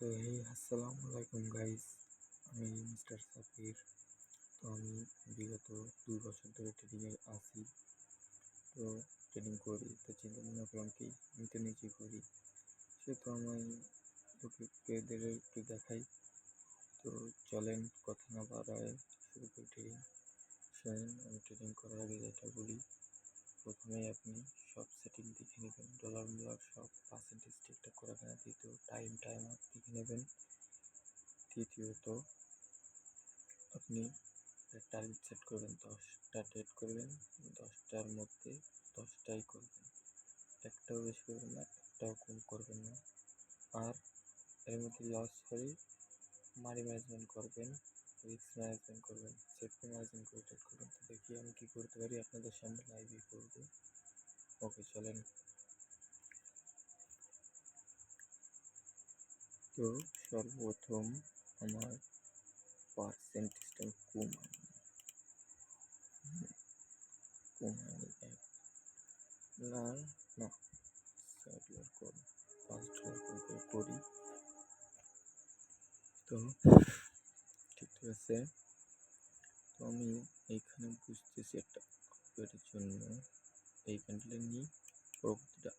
তো আসসালামু আলাইকুম গাইস। আমি মিস্টার সাকির। তো আমি বিগত 2 বছর ধরে ট্রেডিংয়ে আছি। তো ট্রেডিং করি, তো চিন্তা ভাবনা করলাম কি আমি তো নিজে করি, সেহেতু আমি লোকেদের একটু দেখাই। তো চলেন কথা না বাড়ায় শুরু করি ট্রেডিং। শোনেন, আমি ট্রেডিং করার আগে যেটা বলি, প্রথমেই আপনি সব সেটিং দেখে নেবেন, ডলার মিলার সব পার্সেন্টেজ ঠিকঠাক করে রাখেন। দ্বিতীয় টাইম দেখে নেবেন। তৃতীয়ত আপনি টার্গেট সেট করবেন, 10টা ট্রেড করবেন, 10টার মধ্যে 10টাই করবেন, একটাও বেশি করবেন না, একটাও কম করবেন না। আর এর মধ্যে লস হলে মানি ম্যানেজমেন্ট করবেন, রিস্ক ম্যানেজমেন্ট করবেন, সেফটি ম্যানেজমেন্ট করে ট্রেড করবেন। তো দেখি আমি কী করতে পারি, আপনাদের সামনে লাইভই করবো। ওকে চলেন। তো সর্বপ্রথম আমার পার্সেন্টেজটা কমাই $1 না $6 করি, $5 করে করি। তো ঠিক আছে। তো আমি এইখানে বুঝতেছি একটা আপের জন্য এই ক্যান্ডেলের নিই, পরবর্তীটা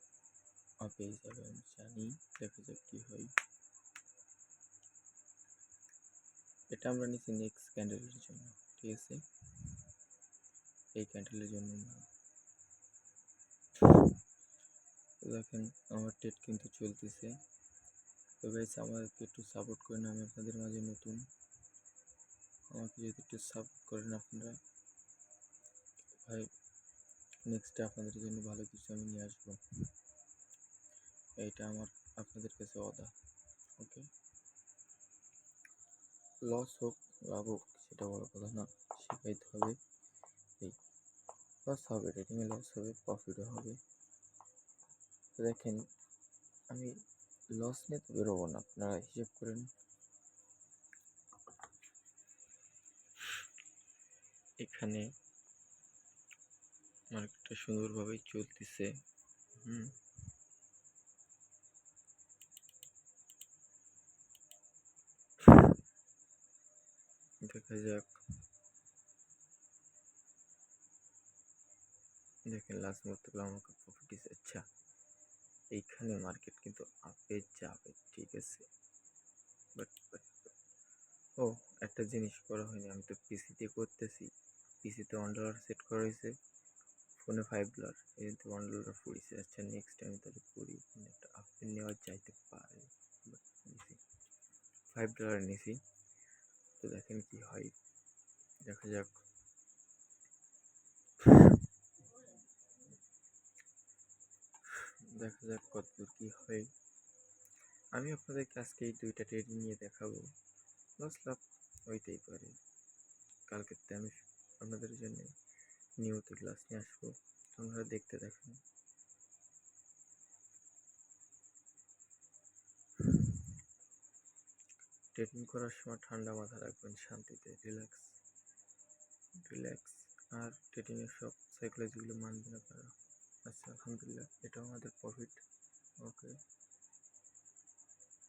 আপে যাবে আমি জানি। দেখা যাক কি হয়। এটা আমরা নিচ্ছি নেক্সট ক্যান্ডেলের জন্য, ঠিক আছে, এই ক্যান্ডেলের জন্য না। দেখেন আমার ট্রেড কিন্তু চলতেছে। তো গাইস আমাকে একটু সাপোর্ট করেন, আমি আপনাদের মাঝে নতুন, আমাকে যদি একটু সাপোর্ট করেন আপনারা, ভাই নেক্সটে আপনাদের জন্য ভালো কিছু আমি নিয়ে আসবো। এইটা আমার আপনাদের কাছে ওয়াদা। ওকে, লস হোক লাভ হোক সেটা বড় কথা না, শেখাইতে হবে। এই লস হবে, ট্রেডিংয়ে লস হবে, প্রফিটও হবে। তো দেখেন আমি লস নিয়ে তো বেরোবো না, আপনারা হিসেব করেন। এখানে মার্কেটটা সুন্দরভাবেই চলতেছে। দেখা যাক। দেখেন লাস্ট মুহূর্তে আমাকে প্রফিট দিচ্ছে। আচ্ছা, এইখানে মার্কেট কিন্তু আপে যাবে, ঠিক আছে, বাট ও একটা জিনিস করা হয়নি, আমি তো পিসিতে করতেছি। পিসিতে $1 সেট করা হয়েছে, ফোনে $5, এতে $1 পড়েছে। আচ্ছা নেক্সট টাইম তাহলে করি, একটা আপে নেওয়া যাইতে পারে, বাট নিছি $5 নিছি। তো দেখেন কি হয়, দেখা যাক। দেখা যাক কতদূর কি হয়। আমি আপনাদেরকে আজকে এই 2টা ট্রেডিং নিয়ে দেখাবো, লস লাভ হইতেই পারে। কালকে আমি আপনাদের জন্য নিয়মিত ক্লাস নিয়ে আসবো, আপনারা দেখতে দেখেন। ট্রেডিং করার সময় ঠান্ডা মাথা রাখবেন, শান্তিতে রিল্যাক্স। আর ট্রেডিংয়ের সব সাইকোলজিগুলো মানবেন আপনারা। আচ্ছা আলহামদুলিল্লাহ, এটাও আমাদের প্রফিট। ওকে।